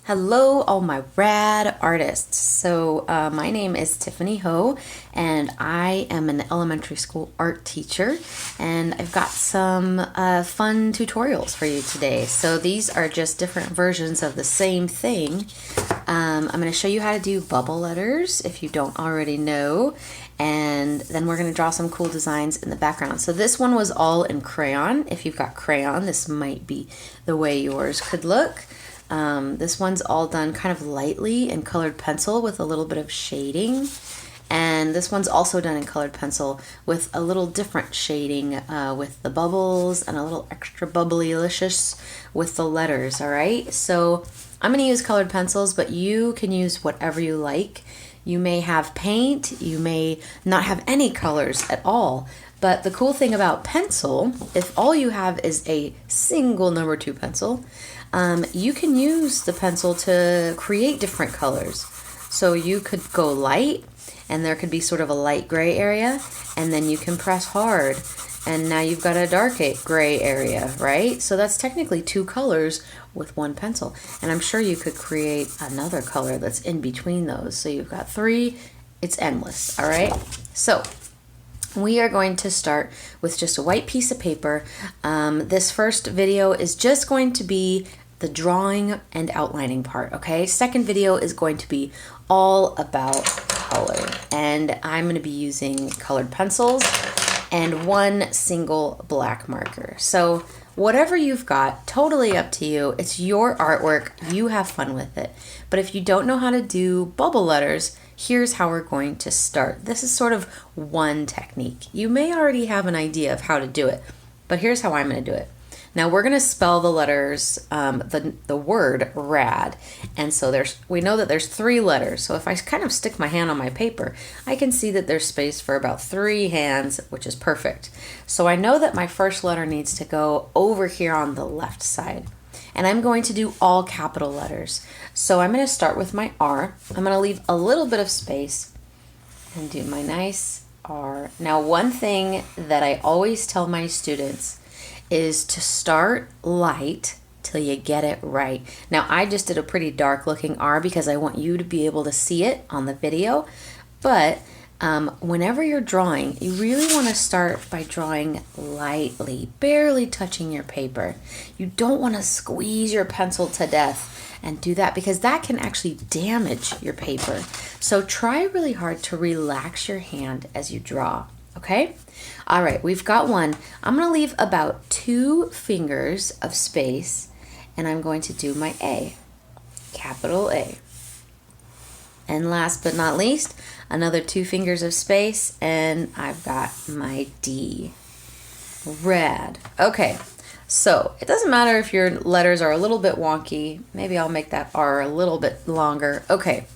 Hello, all my rad artists. So my name is Tiffany Ho, and I am an elementary school art teacher, and I've got some fun tutorials for you today. So these are just different versions of the same thing. I'm going to show you how to do bubble letters if you don't already know, and then we're going to draw some cool designs in the background. So this one was all in crayon. If you've got crayon, this might be the way yours could look. This one's all done kind of lightly in colored pencil with a little bit of shading. And this one's also done in colored pencil with a little different shading with the bubbles and a little extra bubbly-licious with the letters, all right? So I'm going to use colored pencils, but you can use whatever you like. You may have paint, you may not have any colors at all. But the cool thing about pencil, if all you have is a single number 2 pencil, you can use the pencil to create different colors. So you could go light, and there could be sort of a light gray area, and then you can press hard, and now you've got a dark gray area, right? So that's technically 2 colors with 1 pencil. And I'm sure you could create another color that's in between those. So you've got 3, it's endless, all right? So we are going to start with just a white piece of paper. This first video is just going to be the drawing and outlining part, okay? Second video is going to be all about color, and I'm going to be using colored pencils and 1 single black marker. So whatever you've got, totally up to you. It's your artwork. You have fun with it. But if you don't know how to do bubble letters, here's how we're going to start. This is sort of one technique. You may already have an idea of how to do it, but here's how I'm going to do it. Now we're going to spell the letters, the word RAD, and so we know that there's 3 letters. So if I kind of stick my hand on my paper, I can see that there's space for about 3 hands, which is perfect. So I know that my first letter needs to go over here on the left side. And I'm going to do all capital letters. So I'm going to start with my R. I'm going to leave a little bit of space and do my nice R. Now, one thing that I always tell my students is to start light till you get it right. Now, I just did a pretty dark looking R because I want you to be able to see it on the video. But whenever you're drawing, you really want to start by drawing lightly, barely touching your paper. You don't want to squeeze your pencil to death and do that because that can actually damage your paper. So try really hard to relax your hand as you draw, okay? All right, we've got 1. I'm going to leave about 2 fingers of space, and I'm going to do my A, capital A. And last but not least, another 2 fingers of space, and I've got my D, RAD. Okay, so it doesn't matter if your letters are a little bit wonky. Maybe I'll make that R a little bit longer. Okay,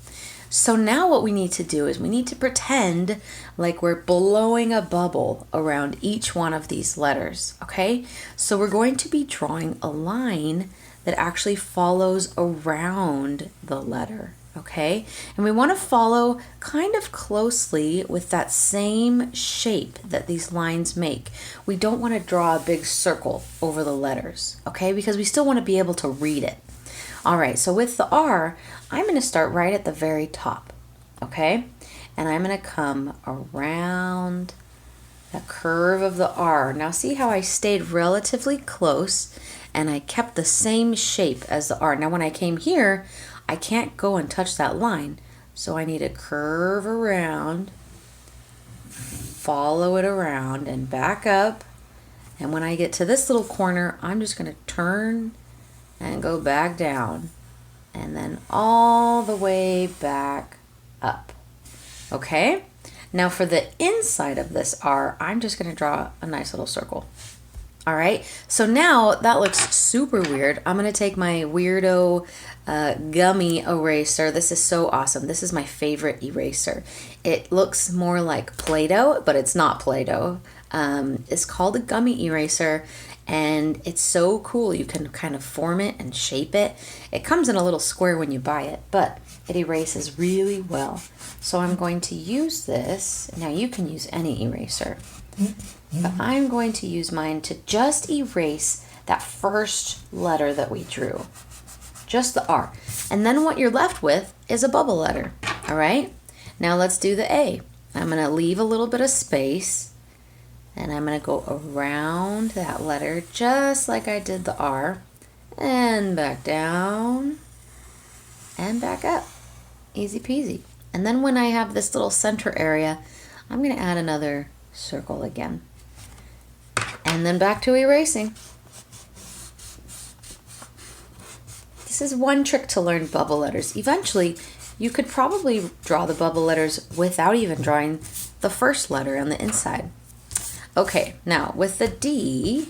so now what we need to do is we need to pretend like we're blowing a bubble around each one of these letters, okay? So we're going to be drawing a line that actually follows around the letter. Okay, and we want to follow kind of closely with that same shape that these lines make. We don't want to draw a big circle over the letters, okay, because we still want to be able to read it. All right, so with the R, I'm going to start right at the very top, okay, and I'm going to come around the curve of the R. Now see how I stayed relatively close and I kept the same shape as the R. Now when I came here, I can't go and touch that line, so I need to curve around, follow it around, and back up. And when I get to this little corner, I'm just going to turn and go back down, and then all the way back up. Okay? Now for the inside of this R, I'm just going to draw a nice little circle. All right, so now that looks super weird. I'm gonna take my weirdo gummy eraser. This is so awesome. This is my favorite eraser. It looks more like Play-Doh, but it's not Play-Doh. It's called a gummy eraser, and it's so cool. You can kind of form it and shape it. It comes in a little square when you buy it, but it erases really well. So I'm going to use this. Now you can use any eraser. But I'm going to use mine to just erase that first letter that we drew. Just the R. And then what you're left with is a bubble letter. All right? Now let's do the A. I'm going to leave a little bit of space, and I'm going to go around that letter just like I did the R, and back down and back up. Easy peasy. And then when I have this little center area, I'm going to add another circle again. And then back to erasing. This is one trick to learn bubble letters. Eventually, you could probably draw the bubble letters without even drawing the first letter on the inside. Okay, now with the D,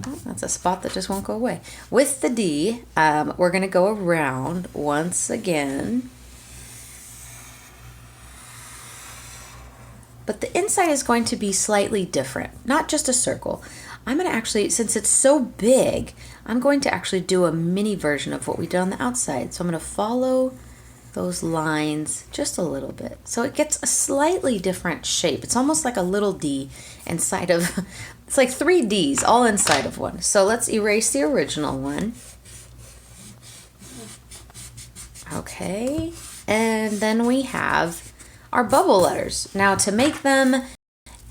oh, that's a spot that just won't go away. With the D, we're going to go around once again. But the inside is going to be slightly different, not just a circle. I'm going to actually, since it's so big, I'm going to actually do a mini version of what we did on the outside. So I'm going to follow those lines just a little bit. So it gets a slightly different shape. It's almost like a little D inside of, it's like 3 Ds all inside of one. So let's erase the original one. Okay, and then we have our bubble letters. Now to make them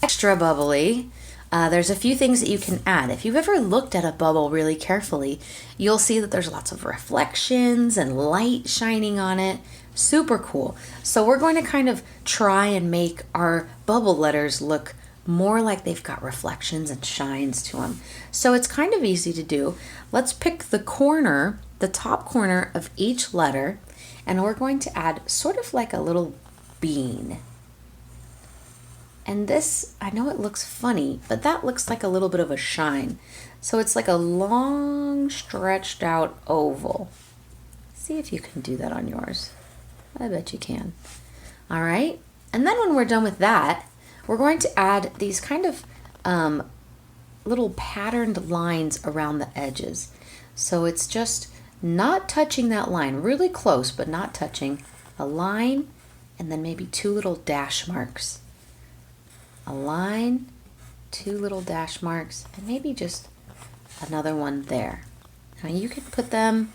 extra bubbly, there's a few things that you can add. If you've ever looked at a bubble really carefully, you'll see that there's lots of reflections and light shining on it. Super cool. So we're going to kind of try and make our bubble letters look more like they've got reflections and shines to them. So it's kind of easy to do. Let's pick the corner, the top corner of each letter, and we're going to add sort of like a little bean. And this, I know it looks funny, but that looks like a little bit of a shine. So it's like a long, stretched out oval. See if you can do that on yours. I bet you can. All right. And then when we're done with that, we're going to add these kind of little patterned lines around the edges. So it's just not touching that line, really close, but not touching. A line, and then maybe 2 little dash marks. A line, 2 little dash marks, and maybe just another one there. Now you can put them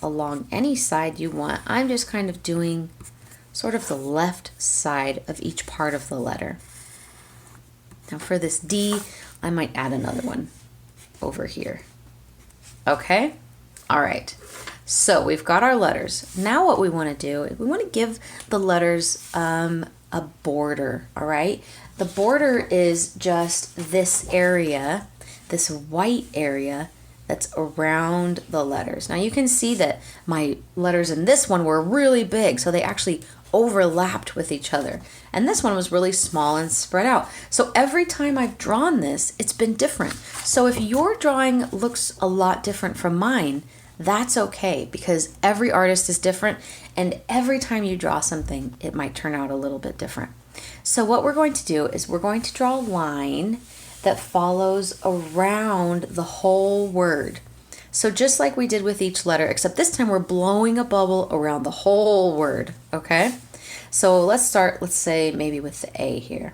along any side you want. I'm just kind of doing sort of the left side of each part of the letter. Now for this D, I might add another one over here. Okay? All right. So we've got our letters. Now what we want to do is we want to give the letters a border, all right? The border is just this area, this white area that's around the letters. Now you can see that my letters in this one were really big, so they actually overlapped with each other. And this one was really small and spread out. So every time I've drawn this, it's been different. So if your drawing looks a lot different from mine, that's okay, because every artist is different, and every time you draw something, it might turn out a little bit different. So what we're going to do is we're going to draw a line that follows around the whole word. So just like we did with each letter, except this time we're blowing a bubble around the whole word, okay? So let's start, let's say maybe with the A here.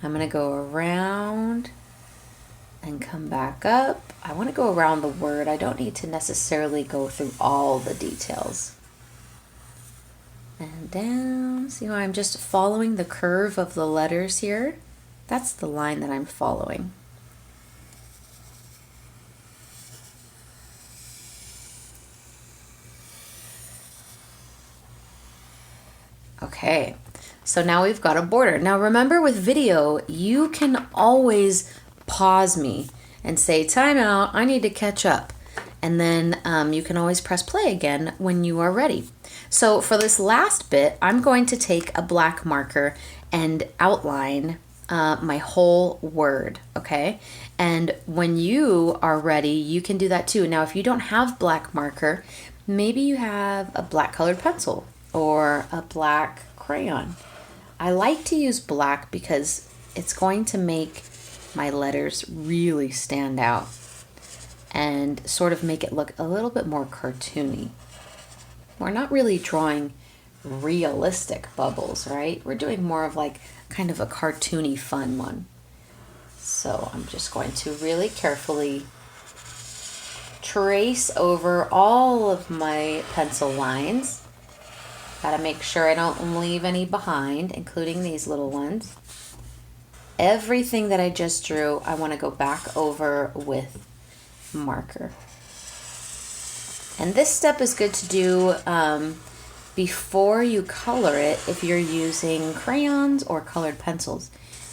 I'm gonna go around and come back up. I want to go around the word. I don't need to necessarily go through all the details. And down. See how I'm just following the curve of the letters here? That's the line that I'm following. Okay, so now we've got a border. Now remember, with video, you can always pause me and say, time out, I need to catch up. And then you can always press play again when you are ready. So for this last bit, I'm going to take a black marker and outline my whole word, okay? And when you are ready, you can do that too. Now, if you don't have black marker, maybe you have a black colored pencil or a black crayon. I like to use black because it's going to make my letters really stand out and sort of make it look a little bit more cartoony. We're not really drawing realistic bubbles, right? We're doing more of like kind of a cartoony fun one. So I'm just going to really carefully trace over all of my pencil lines. Gotta make sure I don't leave any behind, including these little ones. Everything that I just drew, I want to go back over with marker. And this step is good to do before you color it if you're using crayons or colored pencils.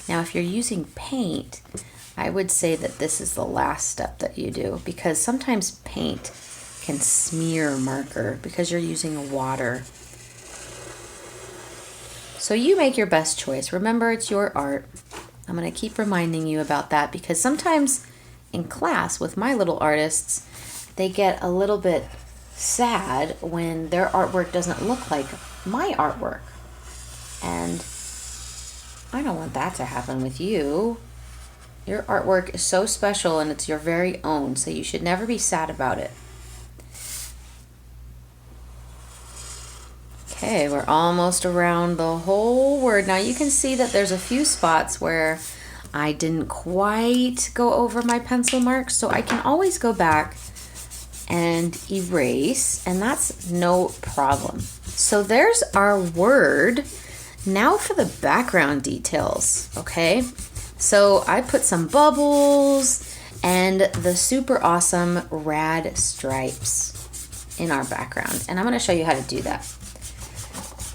Now, if you're using paint, I would say that this is the last step that you do, because sometimes paint can smear marker because you're using water. So you make your best choice. Remember, it's your art. I'm going to keep reminding you about that because sometimes in class with my little artists, they get a little bit sad when their artwork doesn't look like my artwork. And I don't want that to happen with you. Your artwork is so special and it's your very own, so you should never be sad about it. Okay, we're almost around the whole word. Now you can see that there's a few spots where I didn't quite go over my pencil marks, so I can always go back and erase, and that's no problem. So there's our word. Now for the background details, okay? So I put some bubbles and the super awesome RAD stripes in our background, and I'm going to show you how to do that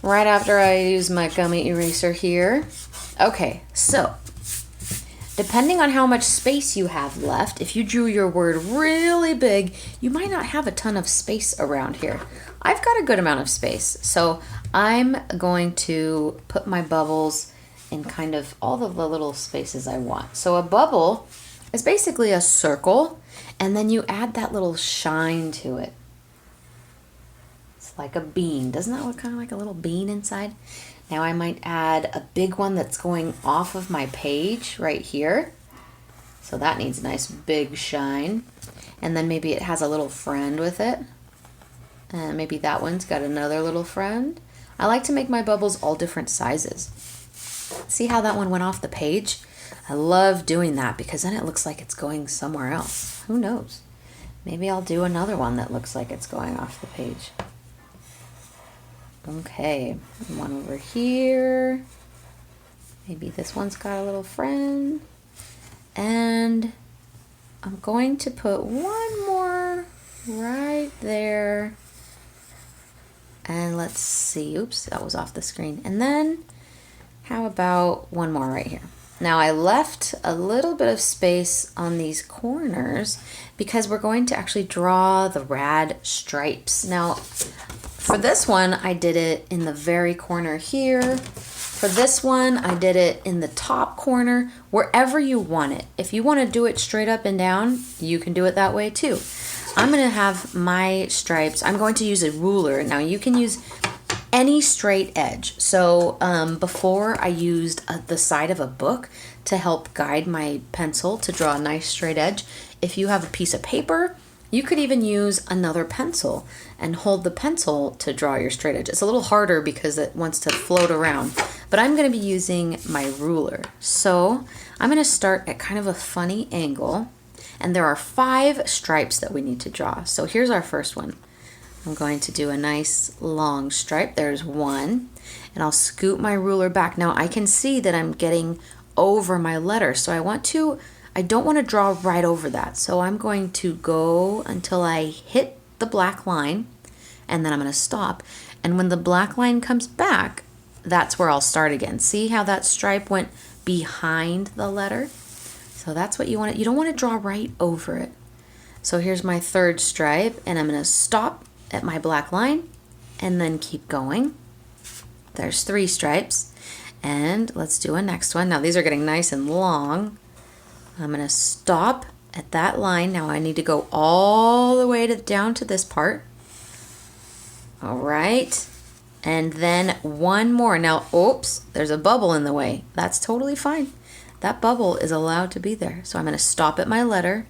right after I use my gummy eraser here. Okay, so depending on how much space you have left, if you drew your word really big, you might not have a ton of space around here. I've got a good amount of space, so I'm going to put my bubbles in kind of all of the little spaces I want. So a bubble is basically a circle, and then you add that little shine to it. Like a bean. Doesn't that look kind of like a little bean inside? Now I might add a big one that's going off of my page right here. So that needs a nice big shine. And then maybe it has a little friend with it. And maybe that one's got another little friend. I like to make my bubbles all different sizes. See how that one went off the page? I love doing that because then it looks like it's going somewhere else. Who knows? Maybe I'll do another one that looks like it's going off the page. Okay, one over here. Maybe this one's got a little friend. And I'm going to put one more right there. And let's see, oops, that was off the screen. And then how about one more right here? Now I left a little bit of space on these corners because we're going to actually draw the RAD stripes. Now, for this one, I did it in the very corner here. For this one, I did it in the top corner, wherever you want it. If you want to do it straight up and down, you can do it that way too. I'm going to have my stripes. I'm going to use a ruler. Now you can use any straight edge. So before I used the side of a book to help guide my pencil to draw a nice straight edge. If you have a piece of paper, you could even use another pencil and hold the pencil to draw your straight edge. It's a little harder because it wants to float around, but I'm going to be using my ruler. So I'm going to start at kind of a funny angle, and there are 5 stripes that we need to draw. So here's our first one. I'm going to do a nice long stripe. There's one, and I'll scoot my ruler back. Now I can see that I'm getting over my letter, so I don't want to draw right over that. So I'm going to go until I hit the black line, and then I'm going to stop. And when the black line comes back, that's where I'll start again. See how that stripe went behind the letter? So that's what you want. You don't want to draw right over it. So here's my third stripe, and I'm going to stop at my black line and then keep going. There's 3 stripes, and let's do a next one. Now these are getting nice and long. I'm going to stop at that line. Now I need to go all the way down to this part. All right. And then one more. Now, oops, there's a bubble in the way. That's totally fine. That bubble is allowed to be there. So I'm going to stop at my letter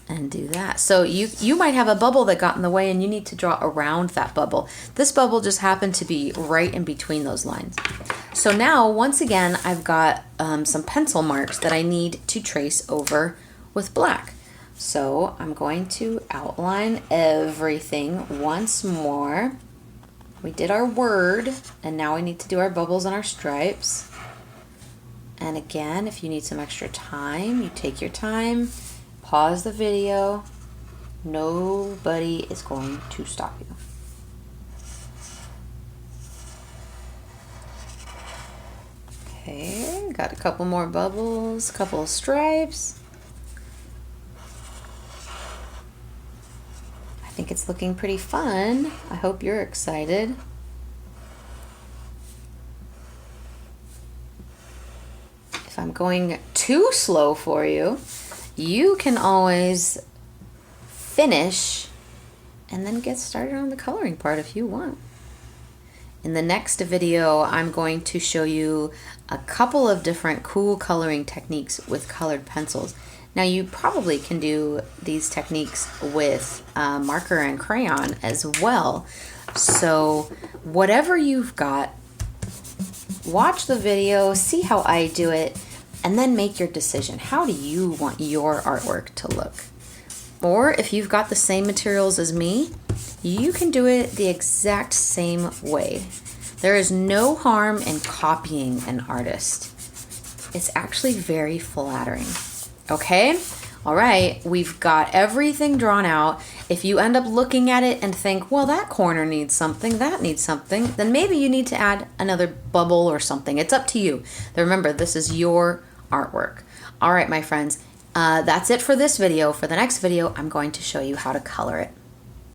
and do that. So you might have a bubble that got in the way and you need to draw around that bubble. This bubble just happened to be right in between those lines. So now, once again, I've got some pencil marks that I need to trace over with black. So I'm going to outline everything once more. We did our word, and now we need to do our bubbles and our stripes. And again, if you need some extra time, you take your time, pause the video. Nobody is going to stop you. Okay, got a couple more bubbles, a couple of stripes. I think it's looking pretty fun. I hope you're excited. If I'm going too slow for you, you can always finish and then get started on the coloring part if you want. In the next video, I'm going to show you a couple of different cool coloring techniques with colored pencils. Now you probably can do these techniques with marker and crayon as well. So whatever you've got, watch the video, see how I do it, and then make your decision. How do you want your artwork to look? Or if you've got the same materials as me, you can do it the exact same way. There is no harm in copying an artist. It's actually very flattering. Okay? All right, we've got everything drawn out. If you end up looking at it and think, well, that corner needs something, that needs something, then maybe you need to add another bubble or something. It's up to you. Remember, this is your artwork. All right, my friends, that's it for this video. For the next video, I'm going to show you how to color it.